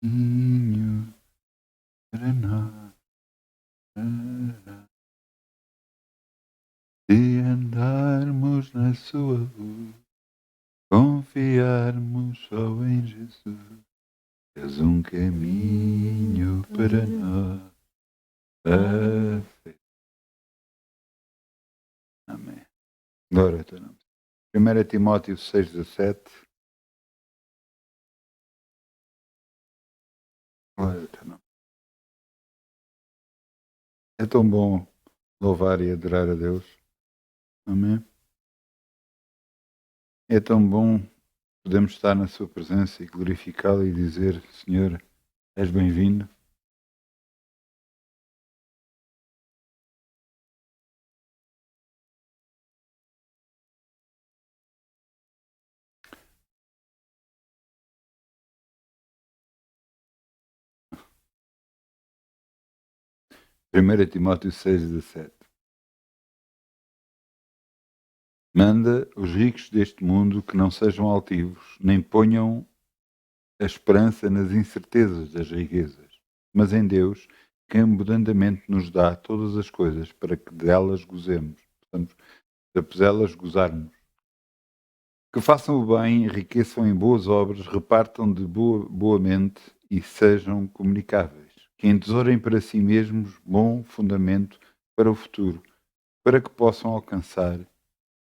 caminho para nós. Se andarmos na sua luz, confiarmos só em Jesus, és um caminho para nós. A fé. Amém. Glória a teu nome. 1 Timóteo 6,17. Glória a teu nome. É tão bom louvar e adorar a Deus. Amém. É tão bom podemos estar na sua presença e glorificá-lo e dizer: Senhor, és bem-vindo. Primeira Timóteo 6,17. Manda os ricos deste mundo que não sejam altivos, nem ponham a esperança nas incertezas das riquezas, mas em Deus, que abundantemente nos dá todas as coisas para que delas gozemos. Portanto, para elas gozarmos. Que façam o bem, enriqueçam em boas obras, repartam de boamente e sejam comunicáveis. Que entesourem para si mesmos bom fundamento para o futuro, para que possam alcançar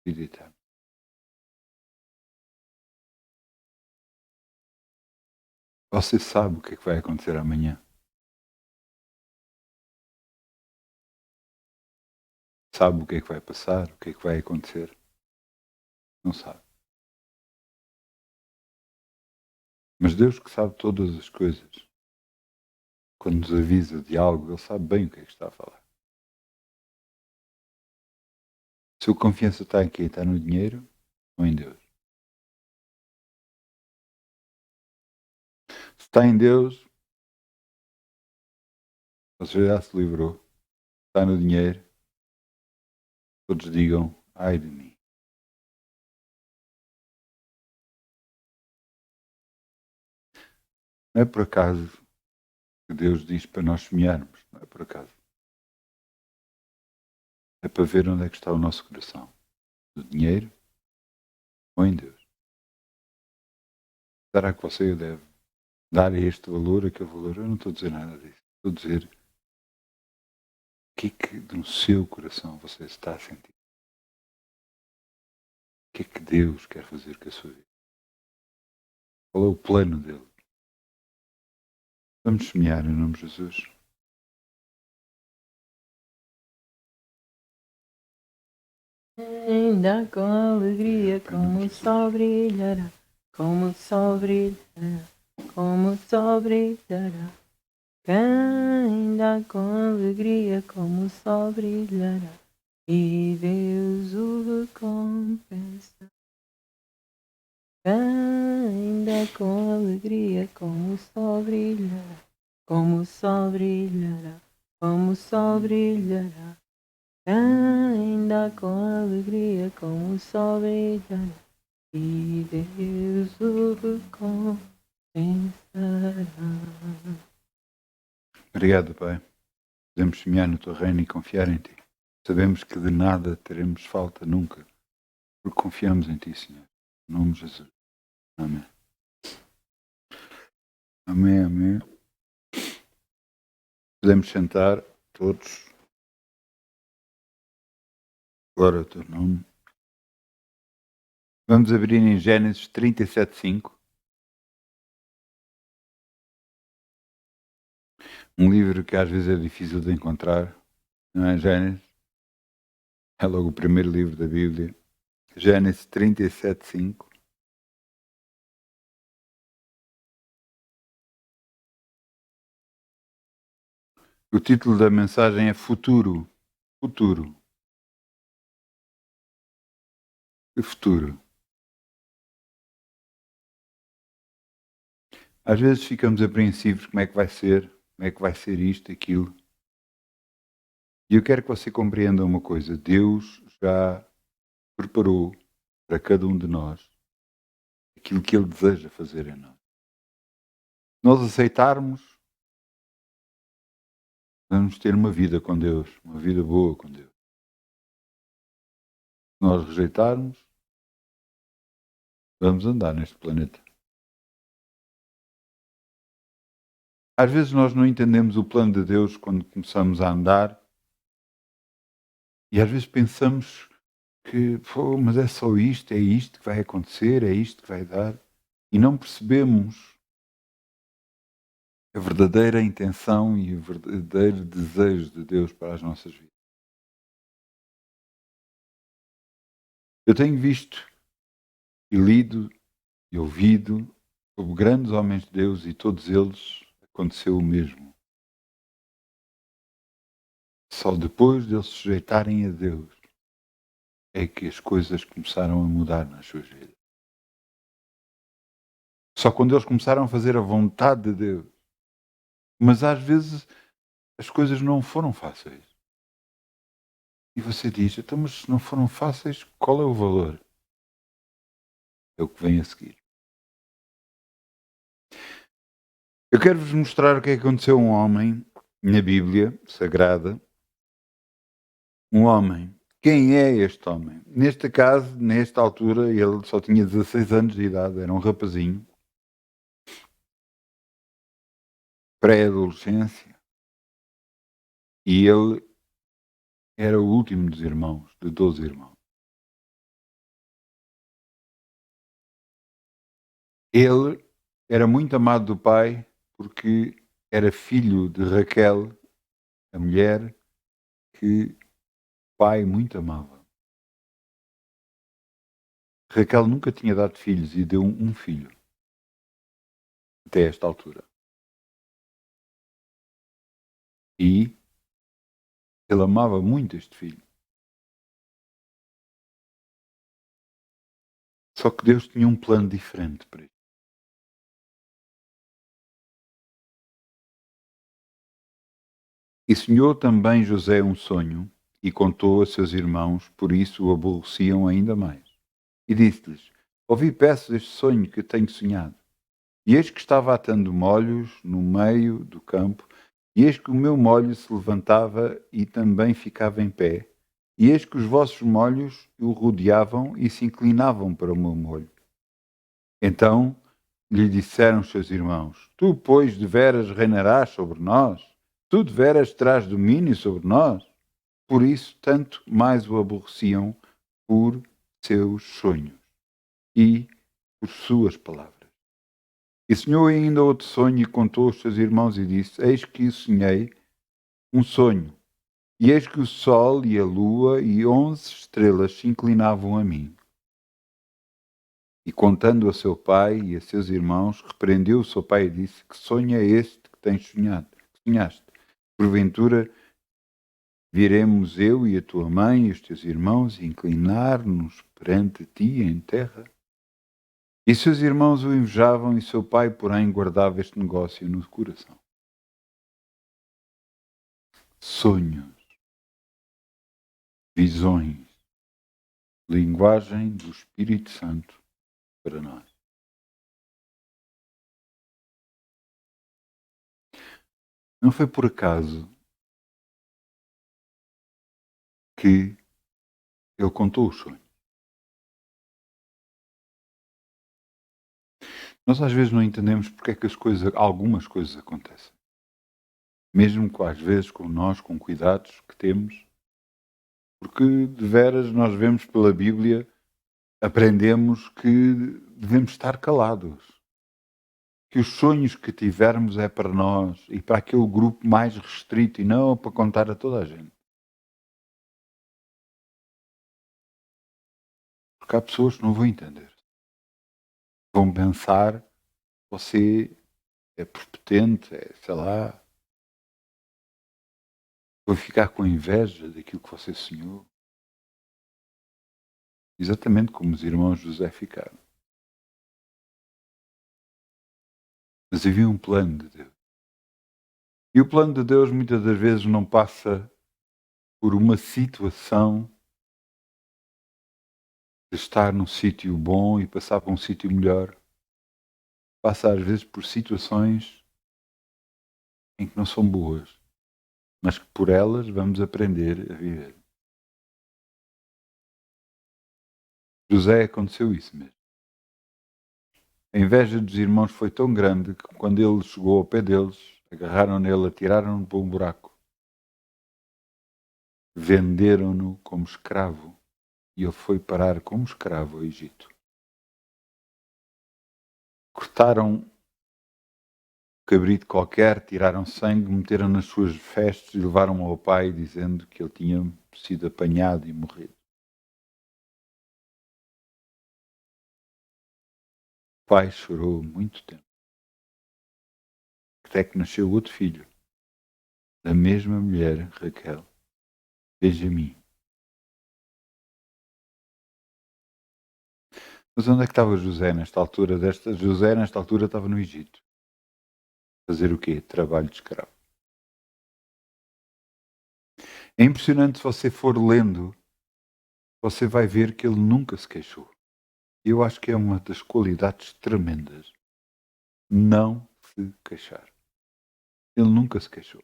vida eterna. Você sabe o que é que vai acontecer amanhã? Sabe o que é que vai passar? O que é que vai acontecer? Não sabe. Mas Deus que sabe todas as coisas, quando nos avisa de algo, Ele sabe bem o que é que está a falar. Sua confiança está em quê? Está no dinheiro ou em Deus? Se está em Deus, você já se livrou. Se está no dinheiro, todos digam, ai de mim. Não é por acaso que Deus diz para nós semearmos, não é por acaso. É para ver onde é que está o nosso coração. No dinheiro ou em Deus. Será que você deve dar este valor, aquele valor? Eu não estou a dizer nada disso. Estou a dizer o que é que no seu coração você está a sentir. O que é que Deus quer fazer com a sua vida? Qual é o plano dele? Vamos semear em nome de Jesus. Ainda com alegria, como o sol brilhará, como o sol brilhará, como o sol brilhará. Ainda com alegria, como o sol brilhará, e Deus o recompensa. Ainda com alegria, como o sol brilhará, como o sol brilhará, como o sol brilhará. Ainda com alegria, como o sol brilhará, e Deus o recompensará. Obrigado, Pai. Podemos semear no teu reino e confiar em ti. Sabemos que de nada teremos falta nunca, porque confiamos em ti, Senhor. Em nome de Jesus. Amém. Amém, amém. Podemos sentar todos. Glória ao teu nome. Vamos abrir em Gênesis 37:5. Um livro que às vezes é difícil de encontrar. Não é Gênesis? É logo o primeiro livro da Bíblia. Gênesis 37:5. O título da mensagem é Futuro. Futuro. Que futuro? Às vezes ficamos apreensivos como é que vai ser isto, aquilo. E eu quero que você compreenda uma coisa. Deus já preparou para cada um de nós aquilo que Ele deseja fazer em nós. nós aceitarmos, vamos ter uma vida com Deus, uma vida boa com Deus. Se nós rejeitarmos, vamos andar neste planeta. Às vezes nós não entendemos o plano de Deus quando começamos a andar e às vezes pensamos que, pô, mas é só isto, é isto que vai acontecer, é isto que vai dar. E não percebemos a verdadeira intenção e o verdadeiro desejo de Deus para as nossas vidas. Eu tenho visto e lido e ouvido sobre grandes homens de Deus e todos eles aconteceu o mesmo. Só depois de eles se sujeitarem a Deus é que as coisas começaram a mudar nas suas vidas. Só quando eles começaram a fazer a vontade de Deus. Mas às vezes as coisas não foram fáceis. E você diz, então, mas se não foram fáceis, qual é o valor? É o que vem a seguir. Eu quero-vos mostrar o que é que aconteceu a um homem na Bíblia Sagrada. Um homem. Quem é este homem? Neste caso, nesta altura, ele só tinha 16 anos de idade, era um rapazinho. Pré-adolescência. E ele era o último dos irmãos, de 12 irmãos. Ele era muito amado do pai porque era filho de Raquel, a mulher que o pai muito amava. Raquel nunca tinha dado filhos e deu um filho até esta altura. E ele amava muito este filho. Só que Deus tinha um plano diferente para ele. E sonhou também José um sonho e contou a seus irmãos, por isso o aborreciam ainda mais. E disse-lhes: Ouvi peço este sonho que tenho sonhado. E eis que estava atando molhos no meio do campo, e eis que o meu molho se levantava e também ficava em pé, e eis que os vossos molhos o rodeavam e se inclinavam para o meu molho. Então lhe disseram os seus irmãos: Tu, pois, deveras reinarás sobre nós? Tu deveras terás domínio sobre nós? Por isso, tanto mais o aborreciam por seus sonhos e por suas palavras. E sonhou ainda outro sonho e contou aos seus irmãos e disse: Eis que sonhei um sonho, e eis que o sol e a lua e 11 estrelas se inclinavam a mim. E contando a seu pai e a seus irmãos, repreendeu o seu pai e disse: Que sonho é este que tens sonhado? Que sonhaste? Porventura viremos eu e a tua mãe e os teus irmãos inclinar-nos perante ti em terra? E seus irmãos o invejavam e seu pai, porém, guardava este negócio no coração. Sonhos, visões, linguagem do Espírito Santo para nós. Não foi por acaso que ele contou o sonho. Nós às vezes não entendemos porque é que algumas coisas acontecem. Mesmo que às vezes com nós, com cuidados que temos, porque de veras nós vemos pela Bíblia, aprendemos que devemos estar calados. Que os sonhos que tivermos é para nós e para aquele grupo mais restrito e não para contar a toda a gente. Porque há pessoas que não vão entender. Vão pensar, você é prepotente, sei lá, vou ficar com inveja daquilo que você sonhou. Exatamente como os irmãos José ficaram. Mas havia um plano de Deus. E o plano de Deus muitas das vezes não passa por uma situação de estar num sítio bom e passar para um sítio melhor. passa às vezes por situações em que não são boas, mas que por elas vamos aprender a viver. José aconteceu isso mesmo. A inveja dos irmãos foi tão grande que quando ele chegou ao pé deles, agarraram nele, atiraram-no para um buraco. Venderam-no como escravo e ele foi parar como escravo ao Egito. Cortaram um cabrito qualquer, tiraram sangue, meteram nas suas vestes e levaram ao pai dizendo que ele tinha sido apanhado e morrido. O pai chorou muito tempo, até que nasceu outro filho, da mesma mulher, Raquel, Benjamim. Mas onde é que estava José nesta altura? José nesta altura estava no Egito. Fazer o quê? Trabalho de escravo. É impressionante, se você for lendo, você vai ver que ele nunca se queixou. Eu acho que é uma das qualidades tremendas. Não se queixar. Ele nunca se queixou.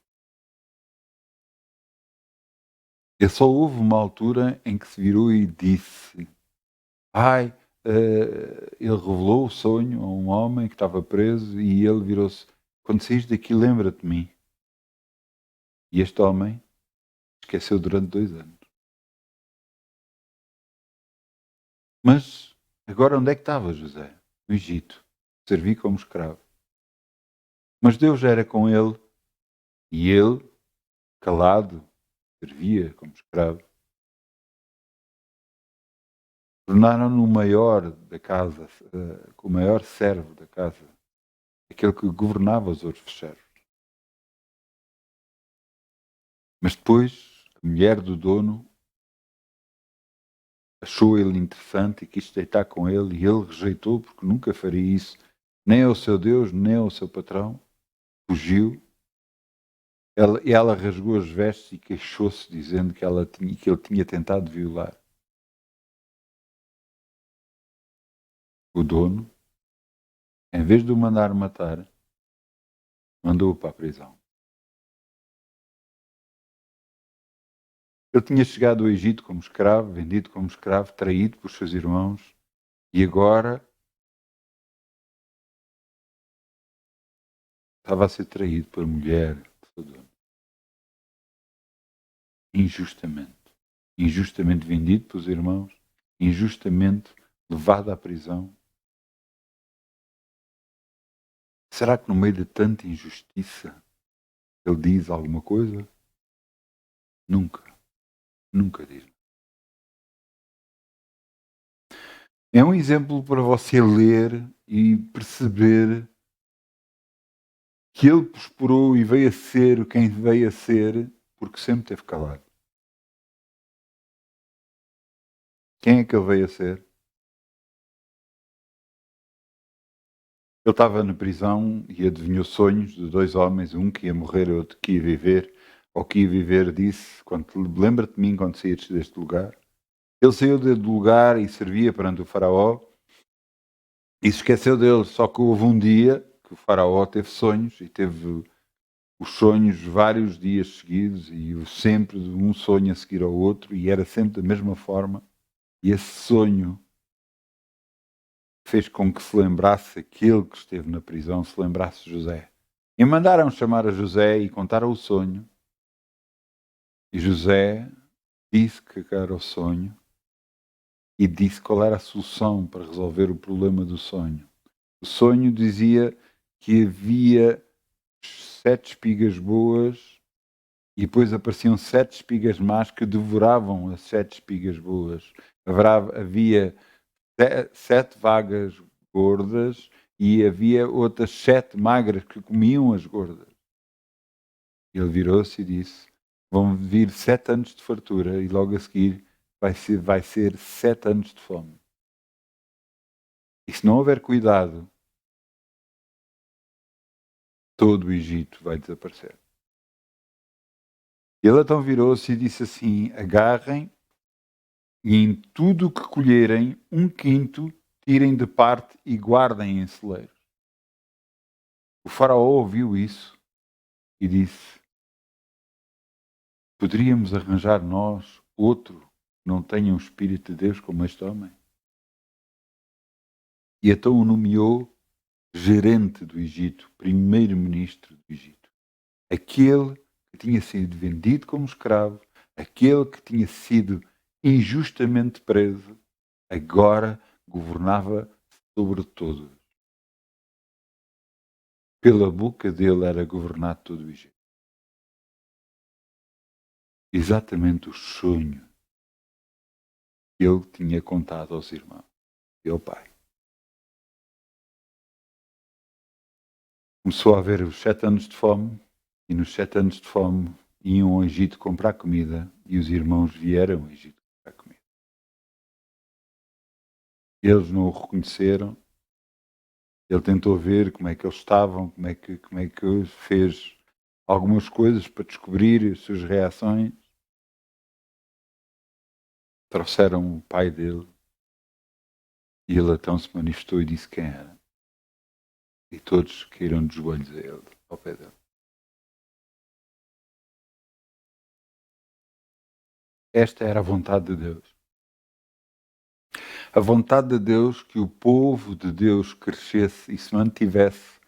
E só houve uma altura em que se virou e disse: Pai, ele revelou o sonho a um homem que estava preso e ele virou-se: Quando saís daqui, lembra-te de mim. E este homem esqueceu durante 2 anos. Mas agora onde é que estava José? No Egito. Servi como escravo. Mas Deus era com ele e ele, calado, servia como escravo. Tornaram-no o maior da casa, o maior servo da casa, aquele que governava os outros servos. Mas depois, a mulher do dono achou ele interessante e quis deitar com ele, e ele rejeitou, porque nunca faria isso, nem ao seu Deus, nem ao seu patrão. Fugiu. Ela rasgou as vestes e queixou-se, dizendo que ele tinha tentado violar. O dono, em vez de o mandar matar, mandou-o para a prisão. Ele tinha chegado ao Egito como escravo, vendido como escravo, traído por seus irmãos, e agora estava a ser traído por mulher do seu dono. Injustamente. Injustamente vendido pelos irmãos, injustamente levado à prisão. Será que no meio de tanta injustiça ele diz alguma coisa? Nunca. Nunca diz. É um exemplo para você ler e perceber que ele prosperou e veio a ser quem veio a ser porque sempre teve calado. Quem é que ele veio a ser? Ele estava na prisão e adivinhou sonhos de 2 homens, um que ia morrer e outro que ia viver. Ao que ia viver disse: lembra-te de mim quando saíres deste lugar. Ele saiu do lugar e servia perante o faraó e se esqueceu dele. Só que houve um dia que o faraó teve sonhos e teve os sonhos vários dias seguidos e sempre um sonho a seguir ao outro e era sempre da mesma forma. E esse sonho fez com que se lembrasse aquele que esteve na prisão, se lembrasse de José. E mandaram chamar a José e contaram o sonho. E José disse que era o sonho e disse qual era a solução para resolver o problema do sonho. O sonho dizia que havia 7 espigas boas e depois apareciam 7 espigas más que devoravam as 7 espigas boas. Havia 7 vagas gordas e havia outras 7 magras que comiam as gordas. Ele virou-se e disse: vão vir 7 anos de fartura e logo a seguir vai ser 7 anos de fome. E se não houver cuidado, todo o Egito vai desaparecer. Ele então virou-se e disse assim: agarrem e em tudo o que colherem, 1/5 tirem de parte e guardem em celeiros. O faraó ouviu isso e disse: poderíamos arranjar nós outro que não tenha o Espírito de Deus como este homem? E então o nomeou gerente do Egito, primeiro-ministro do Egito. Aquele que tinha sido vendido como escravo, aquele que tinha sido injustamente preso, agora governava sobre todos. Pela boca dele era governado todo o Egito. Exatamente o sonho que ele tinha contado aos irmãos e ao pai. Começou a haver os 7 anos de fome, e nos 7 anos de fome iam ao Egito comprar comida, e os irmãos vieram ao Egito comprar comida. Eles não o reconheceram. Ele tentou ver como é que eles estavam, como é que fez algumas coisas para descobrir as suas reações. Trouxeram o pai dele e ele então se manifestou e disse quem era. E todos caíram de joelhos a ele, ao pé dele. Esta era a vontade de Deus. A vontade de Deus que o povo de Deus crescesse e se mantivesse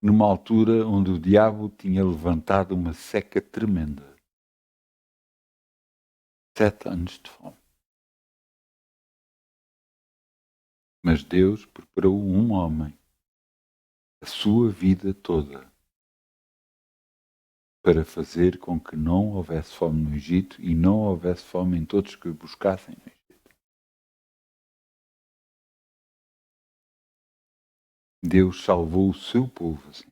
numa altura onde o diabo tinha levantado uma seca tremenda. 7 anos de fome. Mas Deus preparou um homem, a sua vida toda, para fazer com que não houvesse fome no Egito e não houvesse fome em todos que o buscassem no Egito. Deus salvou o seu povo assim.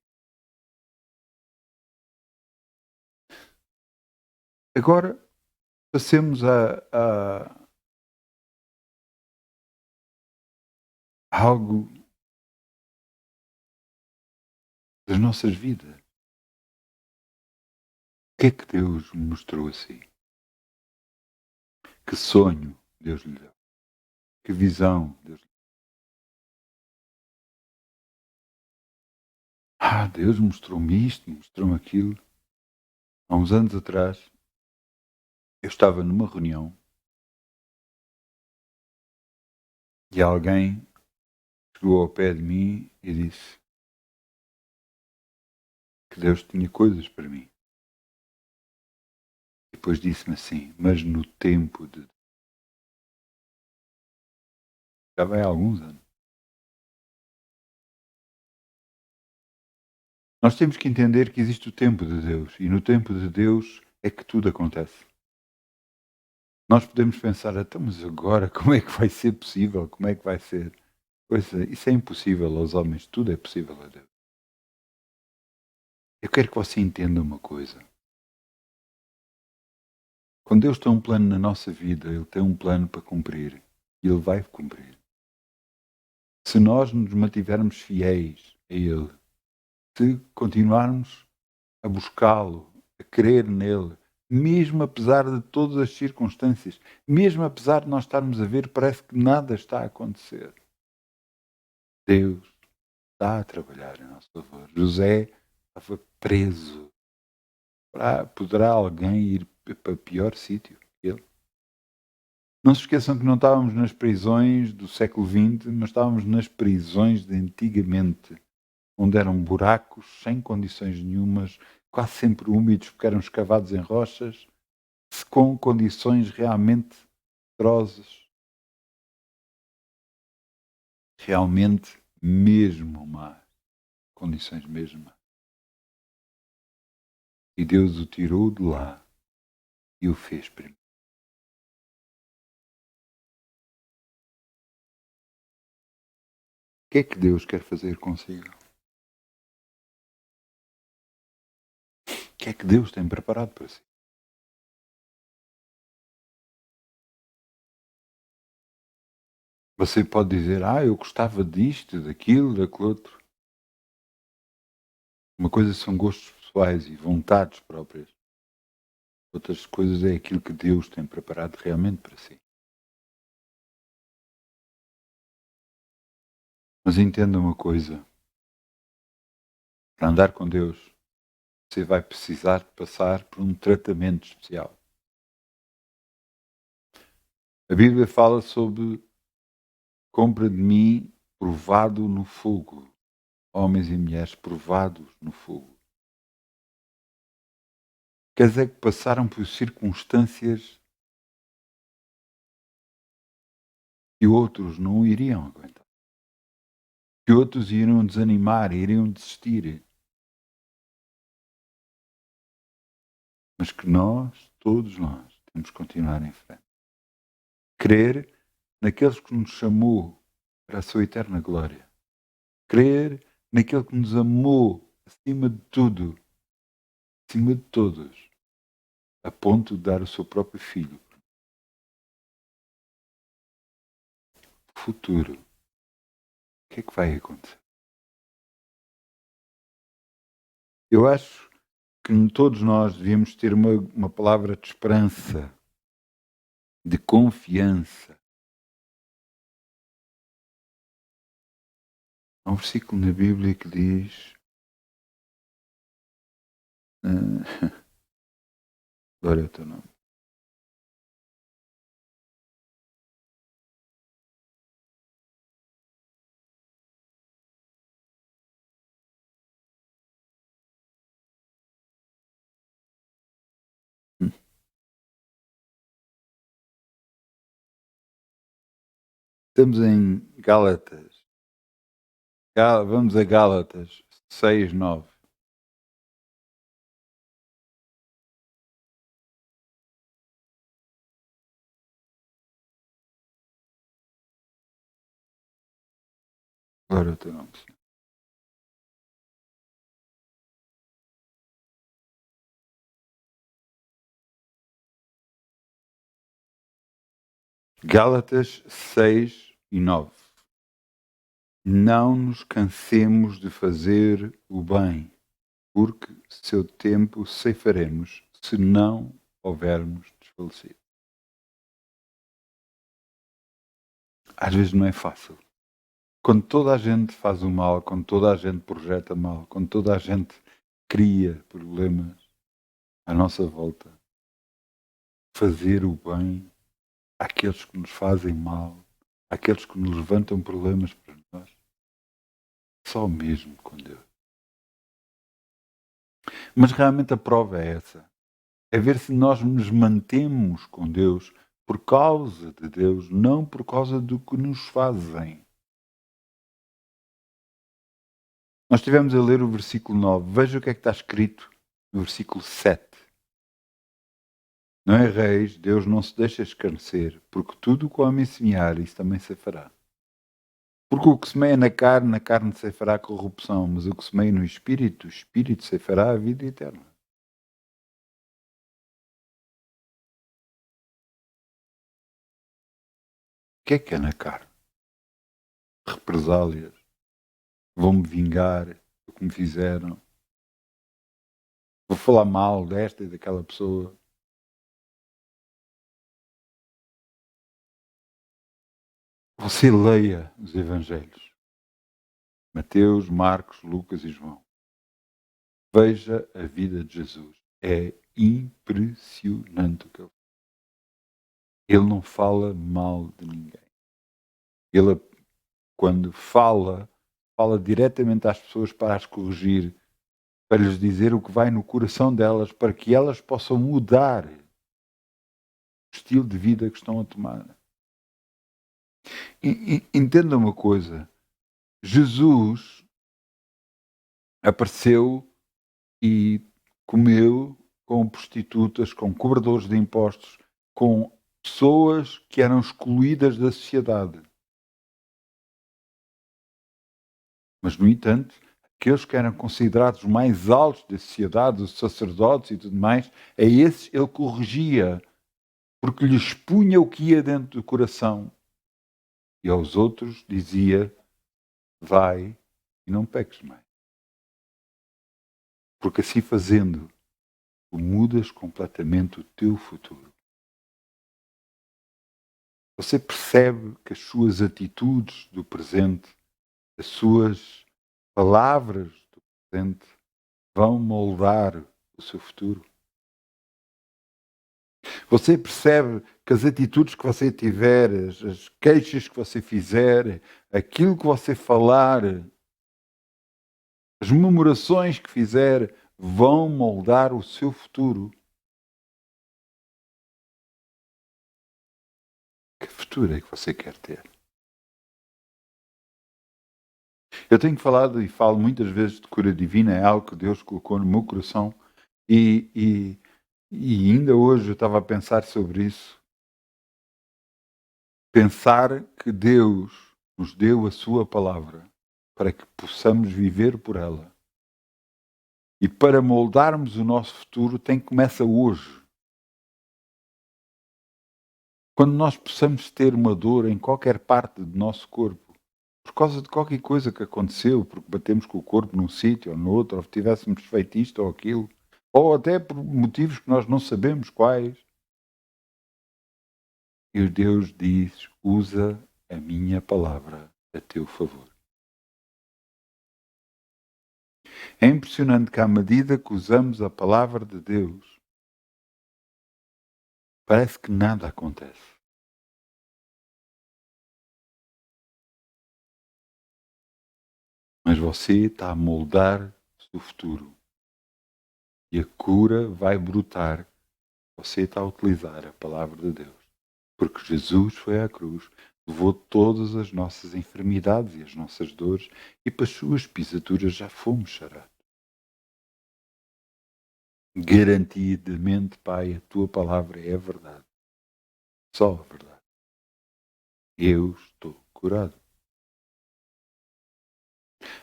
Agora, passemos a algo das nossas vidas. O que é que Deus me mostrou assim? Que sonho Deus lhe deu? Que visão Deus lhe deu? Deus mostrou-me isto, mostrou-me aquilo. Há uns anos atrás, eu estava numa reunião e alguém chegou ao pé de mim e disse que Deus tinha coisas para mim. E depois disse-me assim, mas no tempo de... Já vai há alguns anos. Nós temos que entender que existe o tempo de Deus e no tempo de Deus é que tudo acontece. Nós podemos pensar, então, mas agora como é que vai ser possível? Como é que vai ser? Pois é, isso é impossível aos homens, tudo é possível a Deus. Eu quero que você entenda uma coisa. Quando Deus tem um plano na nossa vida, Ele tem um plano para cumprir e Ele vai cumprir. Se nós nos mantivermos fiéis a Ele, se continuarmos a buscá-lo, a crer nele, mesmo apesar de todas as circunstâncias, mesmo apesar de nós estarmos a ver, parece que nada está a acontecer. Deus está a trabalhar em nosso favor. José estava preso. Poderá alguém ir para pior sítio que ele? Não se esqueçam que não estávamos nas prisões do século XX, mas estávamos nas prisões de antigamente, onde eram buracos sem condições nenhumas, quase sempre úmidos porque eram escavados em rochas, com condições realmente atrozes. Realmente mesmo más. Condições mesmo más. E Deus o tirou de lá e o fez primeiro. O que é que Deus quer fazer consigo? O que é que Deus tem preparado para si? Você pode dizer, eu gostava disto, daquilo, daquele outro. Uma coisa são gostos pessoais e vontades próprias. Outras coisas é aquilo que Deus tem preparado realmente para si. Mas entenda uma coisa. Para andar com Deus, você vai precisar de passar por um tratamento especial. A Bíblia fala sobre compra de mim provado no fogo. Homens e mulheres provados no fogo. Quer dizer que passaram por circunstâncias que outros não iriam aguentar. Que outros iriam desanimar, iriam desistir. Mas que nós, todos nós, temos que continuar em frente. Crer naqueles que nos chamou para a sua eterna glória. Crer naquele que nos amou acima de tudo, acima de todos, a ponto de dar o seu próprio filho. Futuro. O que é que vai acontecer? Eu acho que todos nós devíamos ter uma palavra de esperança, de confiança. Há um versículo na Bíblia que diz glória ao teu nome. Estamos em Gálatas. Vamos a Gálatas 6, 9. Glória ao teu nome, Senhor. Gálatas 6 e 9. Não nos cansemos de fazer o bem, porque seu tempo ceifaremos, se não houvermos desfalecido. Às vezes não é fácil. Quando toda a gente faz o mal, quando toda a gente projeta mal, quando toda a gente cria problemas à nossa volta, fazer o bem àqueles que nos fazem mal, àqueles que nos levantam problemas para nós, só mesmo com Deus. Mas realmente a prova é essa. É ver se nós nos mantemos com Deus por causa de Deus, não por causa do que nos fazem. Nós estivemos a ler o versículo 9. Veja o que é que está escrito no versículo 7. Não é, reis, Deus não se deixa escarnecer, porque tudo o que o homem semear, isso também se fará. Porque o que semeia na carne se fará corrupção, mas o que semeia no Espírito, o Espírito se fará a vida eterna. O que é na carne? Represálias. Vou-me vingar do que me fizeram. Vou falar mal desta e daquela pessoa. Você leia os Evangelhos. Mateus, Marcos, Lucas e João. Veja a vida de Jesus. É impressionante o que ele faz. Ele não fala mal de ninguém. Ele, quando fala diretamente às pessoas para as corrigir, para lhes dizer o que vai no coração delas, para que elas possam mudar o estilo de vida que estão a tomar. Entenda uma coisa. Jesus apareceu e comeu com prostitutas, com cobradores de impostos, com pessoas que eram excluídas da sociedade. Mas, no entanto, aqueles que eram considerados os mais altos da sociedade, os sacerdotes e tudo mais, a esses ele corrigia, porque lhes punha o que ia dentro do coração. E aos outros dizia, vai e não peques mais. Porque assim fazendo, tu mudas completamente o teu futuro. Você percebe que as suas atitudes do presente, as suas palavras do presente vão moldar o seu futuro? Você percebe que as atitudes que você tiver, as queixas que você fizer, aquilo que você falar, as memorações que fizer, vão moldar o seu futuro? Que futuro é que você quer ter? Eu tenho falado e falo muitas vezes de cura divina, é algo que Deus colocou no meu coração e ainda hoje eu estava a pensar sobre isso. Pensar que Deus nos deu a sua palavra para que possamos viver por ela. E para moldarmos o nosso futuro tem que começar hoje. Quando nós possamos ter uma dor em qualquer parte do nosso corpo, por causa de qualquer coisa que aconteceu, porque batemos com o corpo num sítio ou no outro, ou tivéssemos feito isto ou aquilo, ou até por motivos que nós não sabemos quais, e Deus diz: usa a minha palavra a teu favor. É impressionante que à medida que usamos a palavra de Deus, parece que nada acontece. Mas você está a moldar o seu futuro. E a cura vai brotar. Você está a utilizar a palavra de Deus. Porque Jesus foi à cruz, levou todas as nossas enfermidades e as nossas dores, e para as suas pisaduras já fomos sarados. Garantidamente, Pai, a tua palavra é a verdade. Só a verdade. Eu estou curado.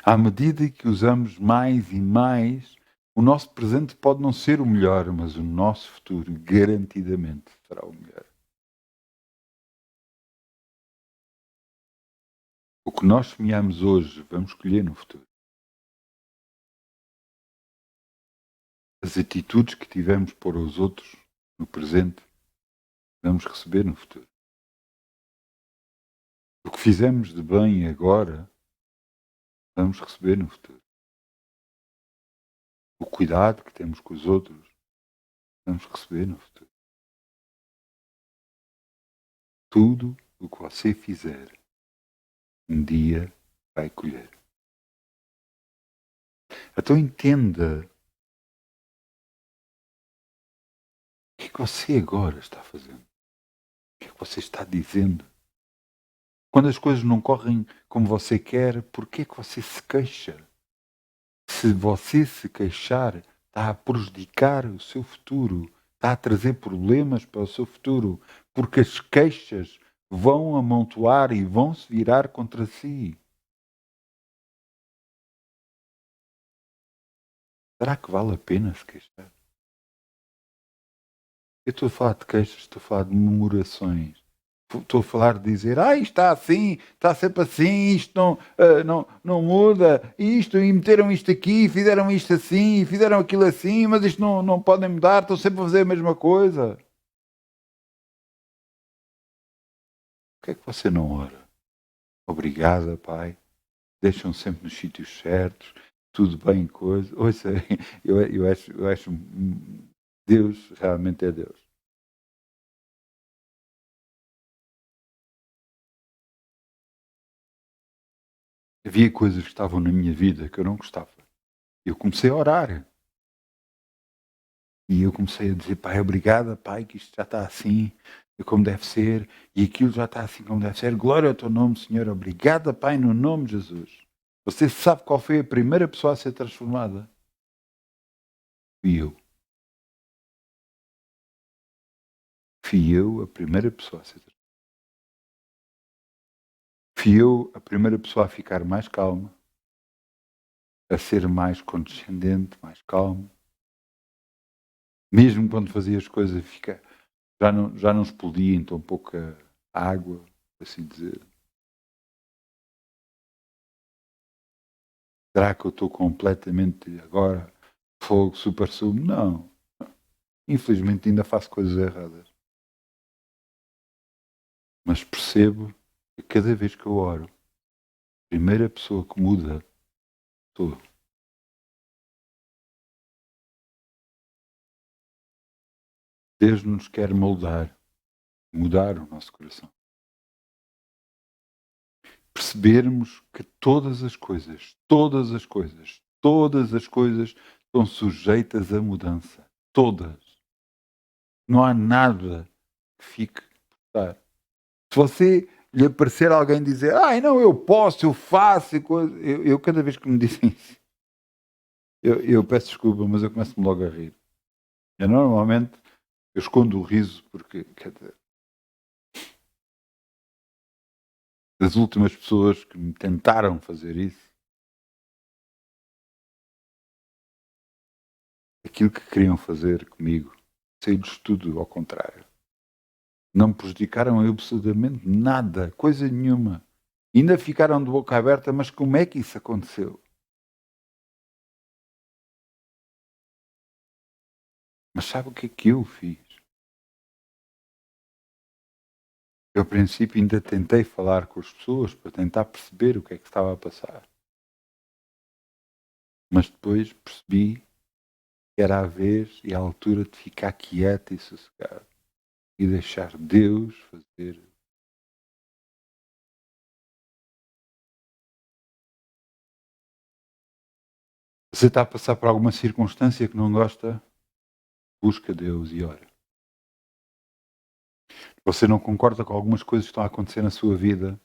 À medida que usamos mais e mais, o nosso presente pode não ser o melhor, mas o nosso futuro garantidamente será o melhor. O que nós semeamos hoje, vamos colher no futuro. As atitudes que tivemos para os outros no presente, vamos receber no futuro. O que fizemos de bem agora, vamos receber no futuro. O cuidado que temos com os outros, vamos receber no futuro. Tudo o que você fizer, um dia vai colher. Então entenda o que é que você agora está fazendo. O que é que você está dizendo. Quando as coisas não correm como você quer, por que é que você se queixa? Se você se queixar, está a prejudicar o seu futuro, está a trazer problemas para o seu futuro, porque as queixas vão amontoar e vão se virar contra si. Será que vale a pena se queixar? Eu estou a falar de queixas, estou a falar de murmurações. Estou a falar de dizer, isto está assim, está sempre assim, isto não muda, isto, e meteram isto aqui, fizeram isto assim, fizeram aquilo assim, mas isto não podem mudar, estão sempre a fazer a mesma coisa. Por que é que você não ora? Obrigada, Pai. Deixam sempre nos sítios certos, tudo bem, coisa. Ouça, eu acho Deus realmente é Deus. Havia coisas que estavam na minha vida que eu não gostava. Eu comecei a orar. E eu comecei a dizer, Pai, obrigada, Pai, que isto já está assim, como deve ser, e aquilo já está assim como deve ser. Glória ao teu nome, Senhor. Obrigada, Pai, no nome de Jesus. Você sabe qual foi a primeira pessoa a ser transformada? Fui eu. Fui eu a primeira pessoa a ser transformada. Fui eu a primeira pessoa a ficar mais calma, a ser mais condescendente, mais calmo. Mesmo quando fazia as coisas, já não explodia em tão pouca água, por assim dizer. Será que eu estou completamente agora fogo, super sumo? Não. Infelizmente ainda faço coisas erradas. Mas percebo que cada vez que eu oro, a primeira pessoa que muda sou eu. Deus nos quer moldar, mudar o nosso coração. Percebermos que todas as coisas estão sujeitas a mudança. Todas. Não há nada que fique por estar. Se você lhe aparecer alguém dizer, não, eu posso, eu faço, eu cada vez que me dizem isso, eu peço desculpa, mas eu começo-me logo a rir. Normalmente eu escondo o riso porque, quer dizer, das últimas pessoas que me tentaram fazer isso, aquilo que queriam fazer comigo, saiu-lhes tudo ao contrário. Não me prejudicaram absolutamente nada, coisa nenhuma. Ainda ficaram de boca aberta, mas como é que isso aconteceu? Mas sabe o que é que eu fiz? Eu, ao princípio, ainda tentei falar com as pessoas para tentar perceber o que é que estava a passar. Mas depois percebi que era a vez e a altura de ficar quieto e sossegado e deixar Deus fazer. Você está a passar por alguma circunstância que não gosta? Busca Deus e ora. Você não concorda com algumas coisas que estão a acontecer na sua vida?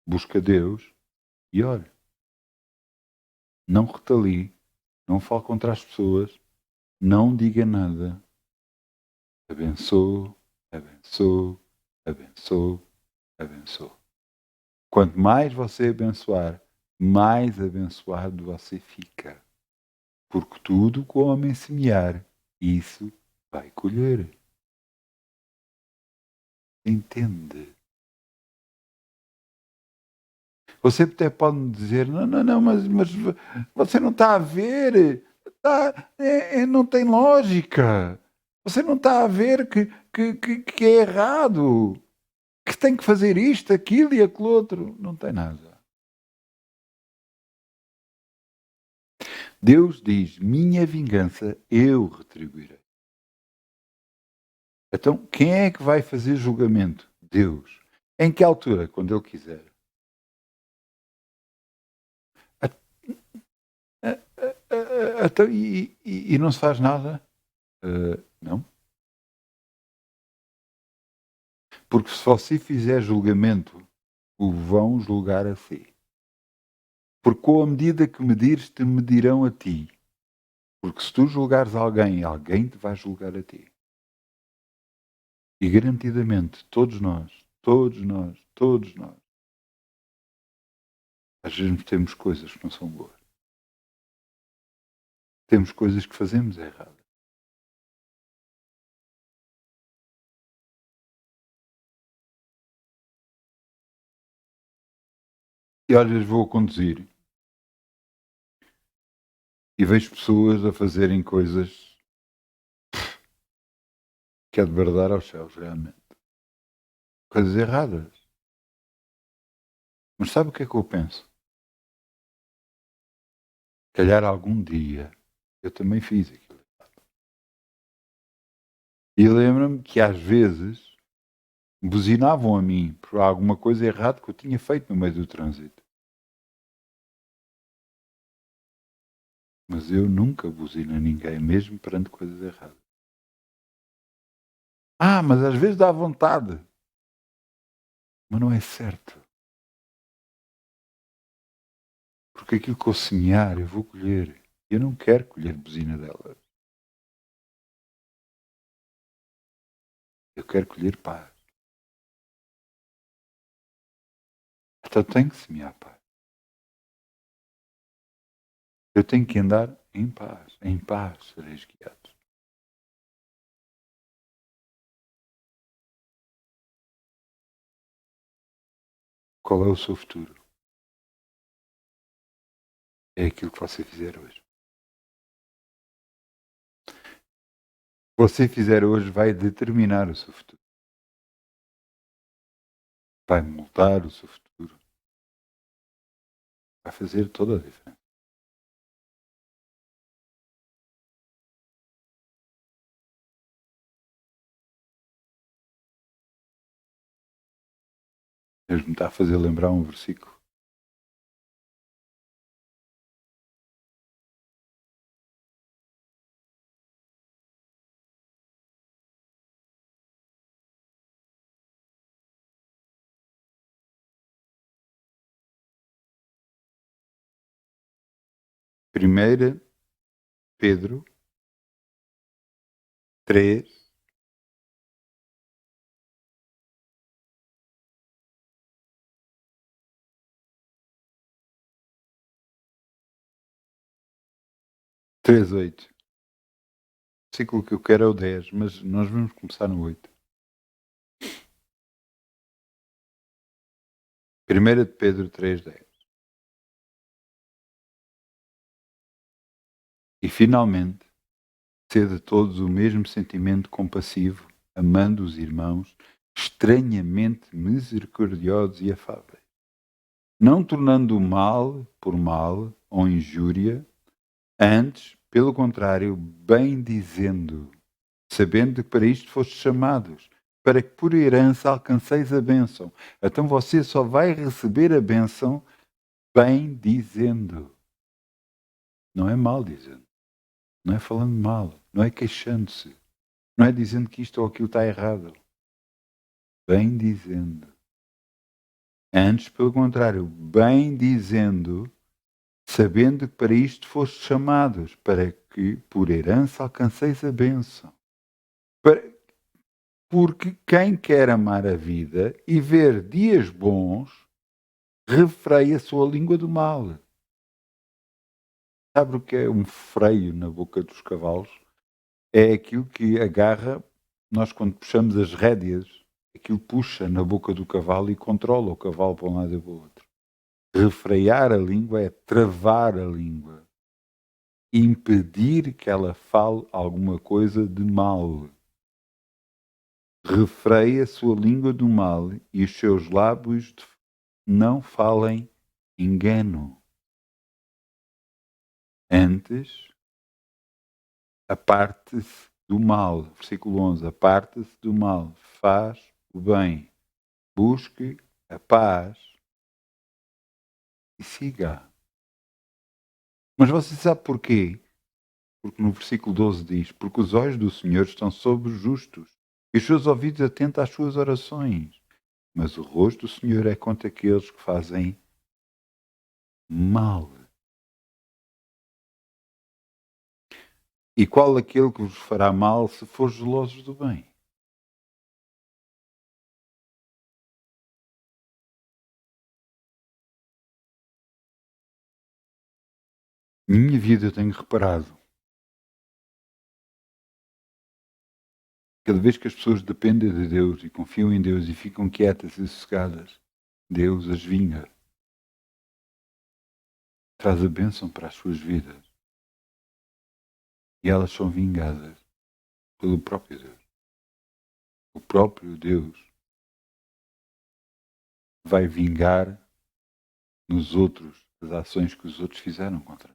Busca Deus e ore. Não retalie, não fale contra as pessoas, não diga nada. Abençoe, abençoe, abençoe, abençoe. Quanto mais você abençoar, mais abençoado você fica. Porque tudo que o homem semear, isso vai colher. Entende? Você até pode me dizer, não, mas você não está a ver, não tem lógica. Você não está a ver que é errado, que tem que fazer isto, aquilo e aquilo outro. Não tem nada. Deus diz, minha vingança eu retribuirei. Então, quem é que vai fazer julgamento? Deus. Em que altura? Quando Ele quiser. Então, e não se faz nada? Não. Porque se você fizer julgamento, o vão julgar a si. Porque com a medida que medires, te medirão a ti. Porque se tu julgares alguém, alguém te vai julgar a ti. E garantidamente, todos nós, às vezes temos coisas que não são boas. Temos coisas que fazemos erradas. E às vezes vou a conduzir e vejo pessoas a fazerem coisas que é de bradar aos céus, realmente. Coisas erradas. Mas sabe o que é que eu penso? Calhar algum dia eu também fiz aquilo. E lembro-me que às vezes buzinavam a mim por alguma coisa errada que eu tinha feito no meio do trânsito. Mas eu nunca buzino a ninguém, mesmo perante coisas erradas. Mas às vezes dá vontade. Mas não é certo. Porque aquilo que eu semear, eu vou colher. Eu não quero colher buzina delas. Eu quero colher paz. Então tenho que semear paz. Eu tenho que andar em paz. Em paz sereis guiados. Qual é o seu futuro? É aquilo que você fizer hoje. O que você fizer hoje vai determinar o seu futuro. Vai moldar o seu futuro. Vai fazer toda a diferença. Deus me está a fazer lembrar um versículo. Primeira Pedro 3, 3:8. O versículo que eu quero é o 10, mas nós vamos começar no 8. 1 de Pedro 3:10. E finalmente, sede todos o mesmo sentimento compassivo, amando os irmãos, estranhamente misericordiosos e afáveis, não tornando o mal por mal ou injúria, antes, pelo contrário, bem dizendo, sabendo que para isto fostes chamados, para que por herança alcanceis a bênção. Então você só vai receber a bênção bem dizendo. Não é mal dizendo. Não é falando mal. Não é queixando-se. Não é dizendo que isto ou aquilo está errado. Bem dizendo. Antes, pelo contrário, bem dizendo, sabendo que para isto fostes chamados, para que por herança alcanceis a bênção. Porque quem quer amar a vida e ver dias bons, refreia a sua língua do mal. Sabe o que é um freio na boca dos cavalos? É aquilo que agarra, nós quando puxamos as rédeas, aquilo puxa na boca do cavalo e controla o cavalo para um lado e para o outro. Refrear a língua é travar a língua. Impedir que ela fale alguma coisa de mal. Refreia a sua língua do mal e os seus lábios não falem engano. Antes, aparte-se do mal. Versículo 11. Aparte-se do mal. Faz o bem. Busque a paz e siga. Mas você sabe porquê? Porque no versículo 12 diz: porque os olhos do Senhor estão sobre os justos e os seus ouvidos atentos às suas orações. Mas o rosto do Senhor é contra aqueles que fazem mal. E qual aquele que vos fará mal se for zelosos do bem? Na minha vida eu tenho reparado, cada vez que as pessoas dependem de Deus e confiam em Deus e ficam quietas e sossegadas, Deus as vinga. Traz a bênção para as suas vidas. E elas são vingadas pelo próprio Deus. O próprio Deus vai vingar nos outros as ações que os outros fizeram contra.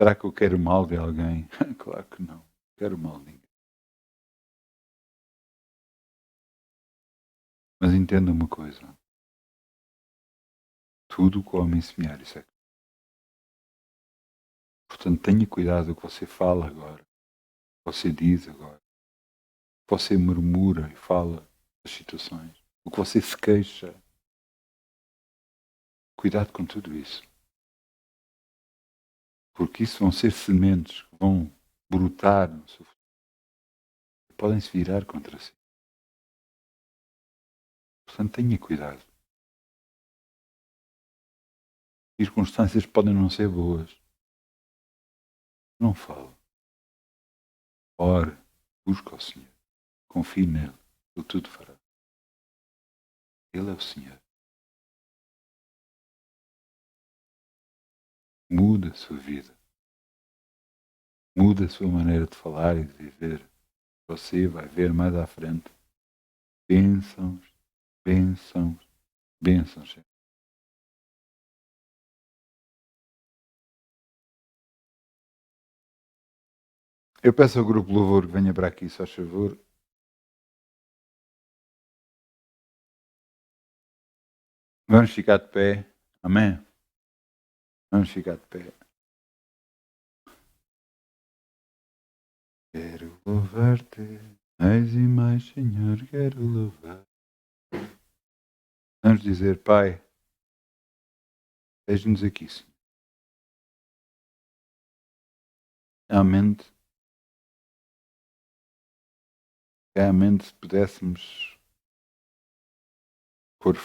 Será que eu quero mal de alguém? Claro que não. Quero mal de ninguém. Mas entenda uma coisa. Tudo o que o homem semear, isso é. Portanto, tenha cuidado o que você fala agora. O que você diz agora. O que você murmura e fala das situações. O que você se queixa. Cuidado com tudo isso. Porque isso vão ser sementes que vão brotar no seu futuro. Podem se virar contra si. Portanto, tenha cuidado. Circunstâncias podem não ser boas. Não fale. Ore. Busque ao Senhor. Confie nele. Ele tudo fará. Ele é o Senhor. Muda a sua vida. Muda a sua maneira de falar e de viver. Você vai ver mais à frente bênçãos, bênçãos, bênçãos. Eu peço ao grupo Louvor que venha para aqui, só favor. Vamos ficar de pé. Amém? Vamos ficar de pé. Quero louvar-te, mais e mais, Senhor, quero louvar. Vamos dizer, Pai, esteja-nos aqui, Senhor. Realmente, se pudéssemos pôr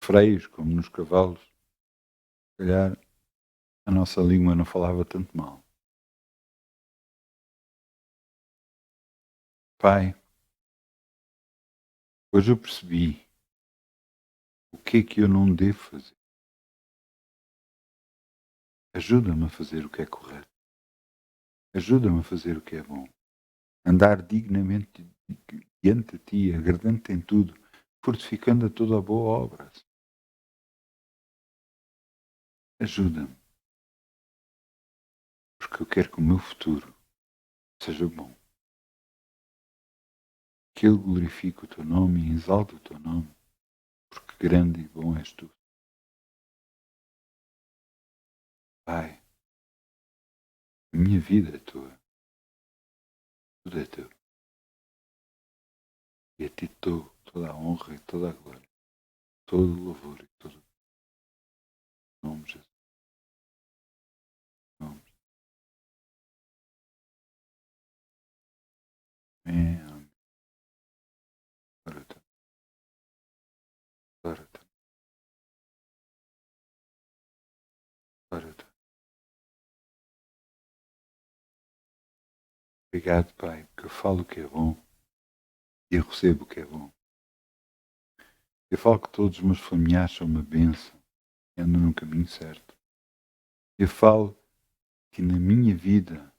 freios, como nos cavalos, se calhar a nossa língua não falava tanto mal. Pai, hoje eu percebi o que é que eu não devo fazer. Ajuda-me a fazer o que é correto. Ajuda-me a fazer o que é bom. Andar dignamente diante de ti, agradando-te em tudo, fortificando a toda a boa obra. Ajuda-me, porque eu quero que o meu futuro seja bom. Que Ele glorifique o teu nome e exalte o teu nome, porque grande e bom és tu. Pai, a minha vida é tua, tudo é teu. E a ti toda a honra e toda a glória, todo o louvor e todo o nome de Jesus. Nome. Amém, amém. Glória a Deus. Glória a Deus. Glória a Deus. Obrigado, Pai, porque eu falo o que é bom e eu recebo o que é bom. Eu falo que todos os meus familiares são uma bênção e andam no caminho certo. Eu falo que na minha vida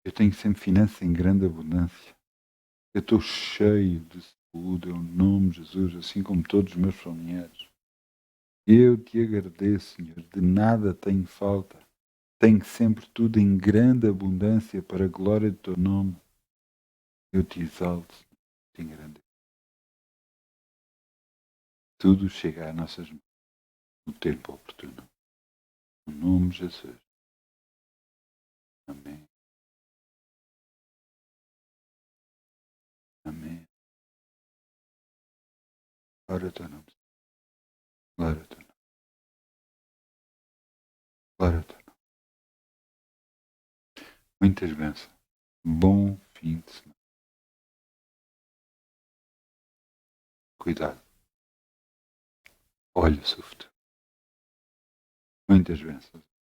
eu tenho sempre finanças em grande abundância. Eu estou cheio de saúde, em nome de Jesus, assim como todos os meus familiares. Eu te agradeço, Senhor, de nada tenho falta. Tenho sempre tudo em grande abundância para a glória do teu nome. Eu te exalto, te engrandeço. Tudo chega às nossas mãos no tempo oportuno. No nome de Jesus. Amém. Amém. Glória ao teu nome. Glória ao teu nome. Glória ao teu nome. Muitas bênçãos. Bom fim de semana. Cuidado. Olha o seu futuro. Muitas bênçãos.